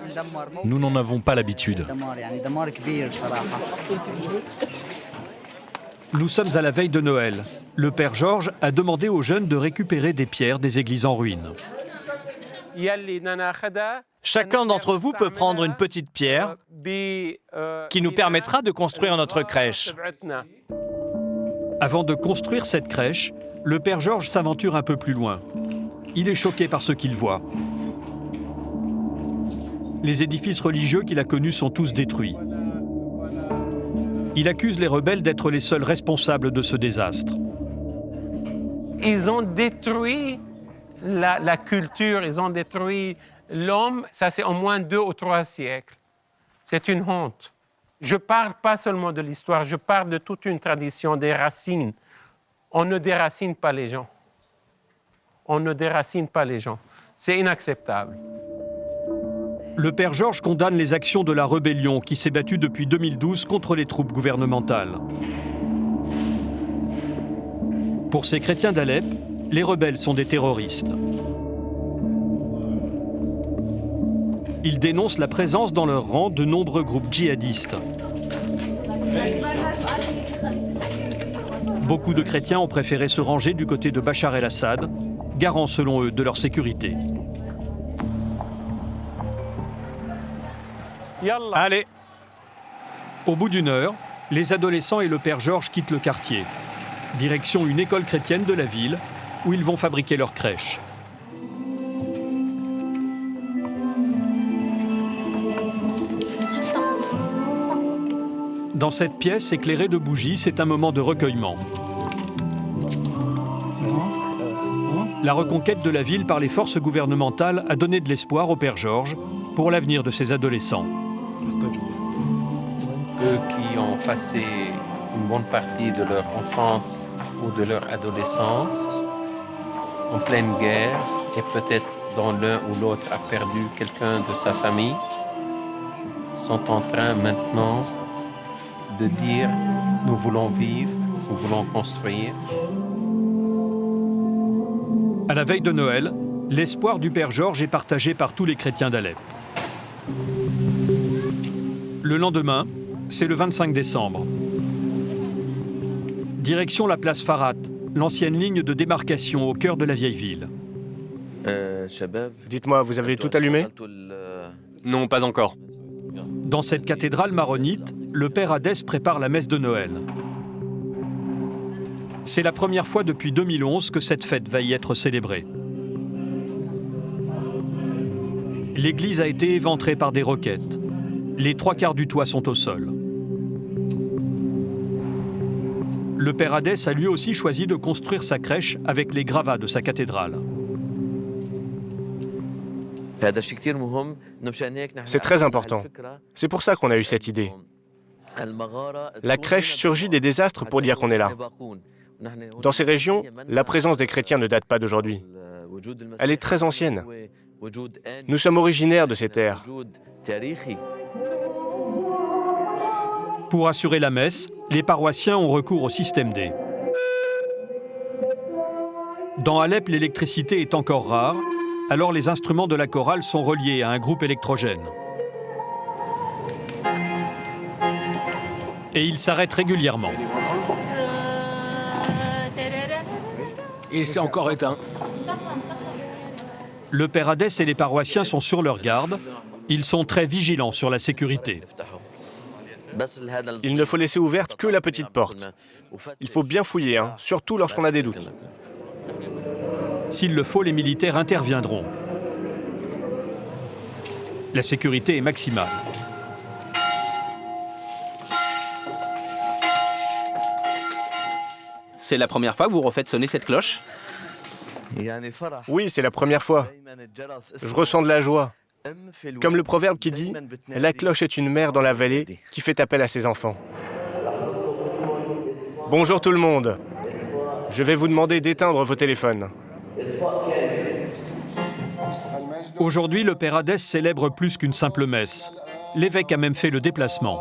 nous n'en avons pas l'habitude. Nous sommes à la veille de Noël. Le père Georges a demandé aux jeunes de récupérer des pierres des églises en ruine. Chacun d'entre vous peut prendre une petite pierre qui nous permettra de construire notre crèche. Avant de construire cette crèche, le père Georges s'aventure un peu plus loin. Il est choqué par ce qu'il voit. Les édifices religieux qu'il a connus sont tous détruits. Il accuse les rebelles d'être les seuls responsables de ce désastre. Ils ont détruit la culture, ils ont détruit l'homme, ça c'est au moins 2 ou 3 siècles. C'est une honte. Je ne parle pas seulement de l'histoire, je parle de toute une tradition, des racines. On ne déracine pas les gens. On ne déracine pas les gens. C'est inacceptable. Le père Georges condamne les actions de la rébellion qui s'est battue depuis 2012 contre les troupes gouvernementales. Pour ces chrétiens d'Alep, les rebelles sont des terroristes. Ils dénoncent la présence dans leur rang de nombreux groupes djihadistes. Beaucoup de chrétiens ont préféré se ranger du côté de Bachar el-Assad, garant selon eux de leur sécurité. Allez! Au bout d'une heure, les adolescents et le père Georges quittent le quartier. Direction une école chrétienne de la ville, où ils vont fabriquer leur crèche. Dans cette pièce éclairée de bougies, c'est un moment de recueillement. La reconquête de la ville par les forces gouvernementales a donné de l'espoir au père Georges pour l'avenir de ses adolescents. Eux qui ont passé une bonne partie de leur enfance ou de leur adolescence en pleine guerre et peut-être dont l'un ou l'autre a perdu quelqu'un de sa famille, sont en train maintenant de dire « nous voulons vivre, nous voulons construire ». À la veille de Noël, l'espoir du père Georges est partagé par tous les chrétiens d'Alep. Le lendemain, c'est le 25 décembre. Direction la place Farhat, l'ancienne ligne de démarcation au cœur de la vieille ville. Dites-moi, vous avez tout allumé? Non, pas encore. Dans cette cathédrale maronite, le père Hadès prépare la messe de Noël. C'est la première fois depuis 2011 que cette fête va y être célébrée. L'église a été éventrée par des roquettes. Les 3/4 du toit sont au sol. Le père Hadès a lui aussi choisi de construire sa crèche avec les gravats de sa cathédrale. C'est très important. C'est pour ça qu'on a eu cette idée. La crèche surgit des désastres pour dire qu'on est là. Dans ces régions, la présence des chrétiens ne date pas d'aujourd'hui. Elle est très ancienne. Nous sommes originaires de ces terres. Pour assurer la messe, les paroissiens ont recours au système D. Dans Alep, l'électricité est encore rare, alors les instruments de la chorale sont reliés à un groupe électrogène. Et ils s'arrêtent régulièrement. Il s'est encore éteint. Le père Hadès et les paroissiens sont sur leur garde. Ils sont très vigilants sur la sécurité. Il ne faut laisser ouverte que la petite porte. Il faut bien fouiller, surtout lorsqu'on a des doutes. S'il le faut, les militaires interviendront. La sécurité est maximale. C'est la première fois que vous refaites sonner cette cloche? Oui, c'est la première fois. Je ressens de la joie. Comme le proverbe qui dit « La cloche est une mère dans la vallée qui fait appel à ses enfants ». Bonjour tout le monde. Je vais vous demander d'éteindre vos téléphones. Aujourd'hui, le Père Hadès célèbre plus qu'une simple messe. L'évêque a même fait le déplacement.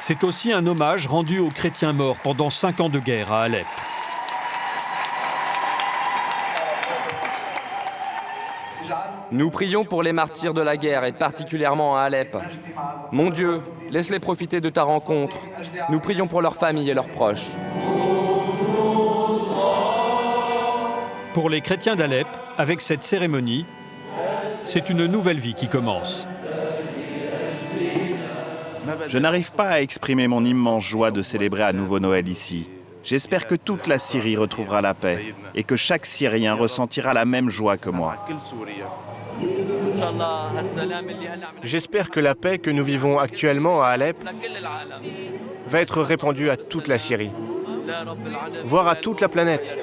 C'est aussi un hommage rendu aux chrétiens morts pendant 5 ans de guerre à Alep. Nous prions pour les martyrs de la guerre et particulièrement à Alep. Mon Dieu, laisse-les profiter de ta rencontre. Nous prions pour leurs familles et leurs proches. Pour les chrétiens d'Alep, avec cette cérémonie, c'est une nouvelle vie qui commence. Je n'arrive pas à exprimer mon immense joie de célébrer à nouveau Noël ici. J'espère que toute la Syrie retrouvera la paix et que chaque Syrien ressentira la même joie que moi. J'espère que la paix que nous vivons actuellement à Alep va être répandue à toute la Syrie, voire à toute la planète.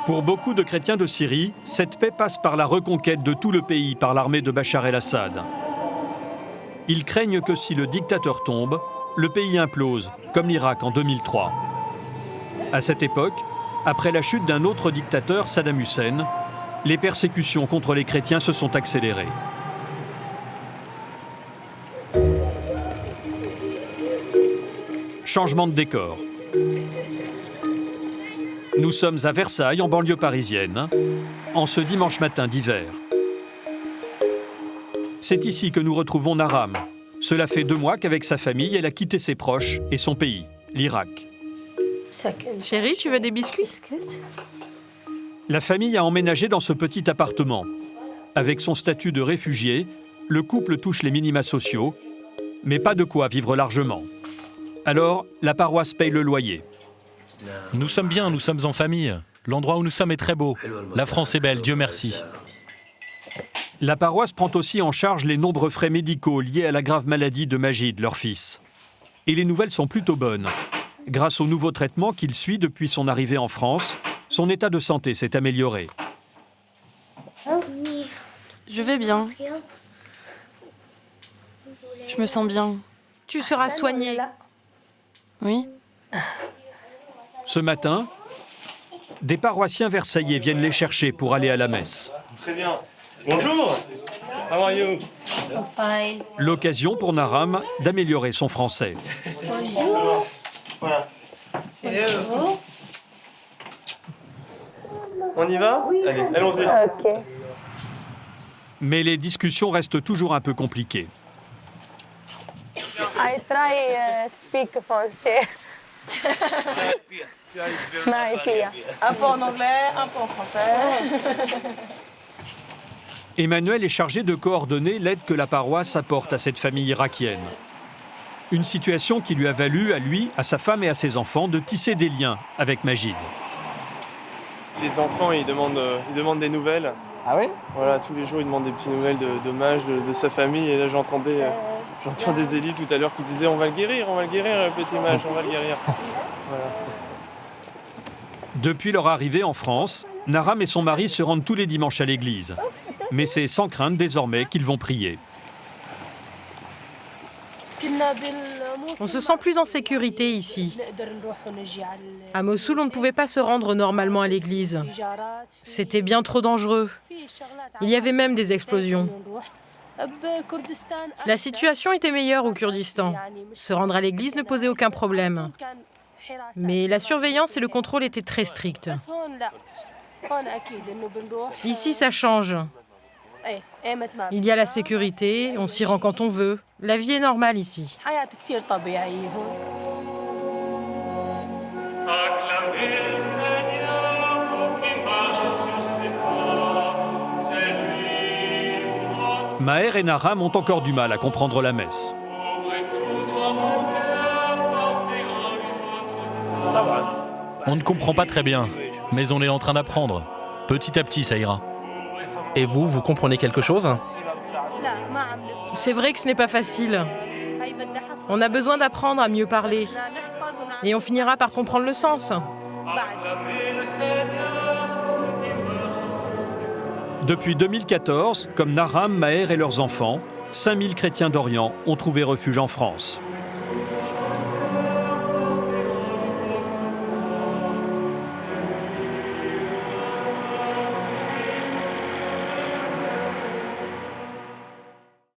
Pour beaucoup de chrétiens de Syrie, cette paix passe par la reconquête de tout le pays par l'armée de Bachar el-Assad. Ils craignent que si le dictateur tombe, le pays implose, comme l'Irak en 2003. À cette époque, après la chute d'un autre dictateur, Saddam Hussein, les persécutions contre les chrétiens se sont accélérées. Changement de décor. Nous sommes à Versailles, en banlieue parisienne, en ce dimanche matin d'hiver. C'est ici que nous retrouvons Naram. Cela fait 2 mois qu'avec sa famille, elle a quitté ses proches et son pays, l'Irak. Chérie, tu veux des biscuits? La famille a emménagé dans ce petit appartement. Avec son statut de réfugié, le couple touche les minima sociaux, mais pas de quoi vivre largement. Alors, la paroisse paye le loyer. Nous sommes bien, nous sommes en famille. L'endroit où nous sommes est très beau. La France est belle, Dieu merci. La paroisse prend aussi en charge les nombreux frais médicaux liés à la grave maladie de Majid, leur fils. Et les nouvelles sont plutôt bonnes. Grâce au nouveau traitement qu'il suit depuis son arrivée en France, son état de santé s'est amélioré. Je vais bien. Je me sens bien. Tu seras soignée. Oui. Ce matin, des paroissiens versaillais viennent les chercher pour aller à la messe. Très bien. Bonjour. How are you? Fine. L'occasion pour Naram d'améliorer son français. Bonjour. Voilà. Bonjour. On y va? Oui. Allez, allons-y. Ok. Mais les discussions restent toujours un peu compliquées. I try speak français. Un peu en anglais, un peu en français. Emmanuel est chargé de coordonner l'aide que la paroisse apporte à cette famille irakienne. Une situation qui lui a valu, à lui, à sa femme et à ses enfants, de tisser des liens avec Majid. Les enfants, ils demandent des nouvelles. Ah oui? Voilà, tous les jours, ils demandent des petites nouvelles de Maj, de sa famille. Et là, j'entendais Zélie tout à l'heure qui disait on va le guérir, petit Maj, on va le guérir. Voilà. Depuis leur arrivée en France, Naram et son mari se rendent tous les dimanches à l'église. Mais c'est sans crainte désormais qu'ils vont prier. On se sent plus en sécurité ici. À Mossoul, on ne pouvait pas se rendre normalement à l'église. C'était bien trop dangereux. Il y avait même des explosions. La situation était meilleure au Kurdistan. Se rendre à l'église ne posait aucun problème. Mais la surveillance et le contrôle étaient très stricts. Ici, ça change. Il y a la sécurité, on s'y rend quand on veut. La vie est normale ici. Maher et Naram ont encore du mal à comprendre la messe. On ne comprend pas très bien, mais on est en train d'apprendre. Petit à petit, ça ira. Et vous comprenez quelque chose? C'est vrai que ce n'est pas facile. On a besoin d'apprendre à mieux parler. Et on finira par comprendre le sens. Depuis 2014, comme Naram, Maher et leurs enfants, 5000 chrétiens d'Orient ont trouvé refuge en France.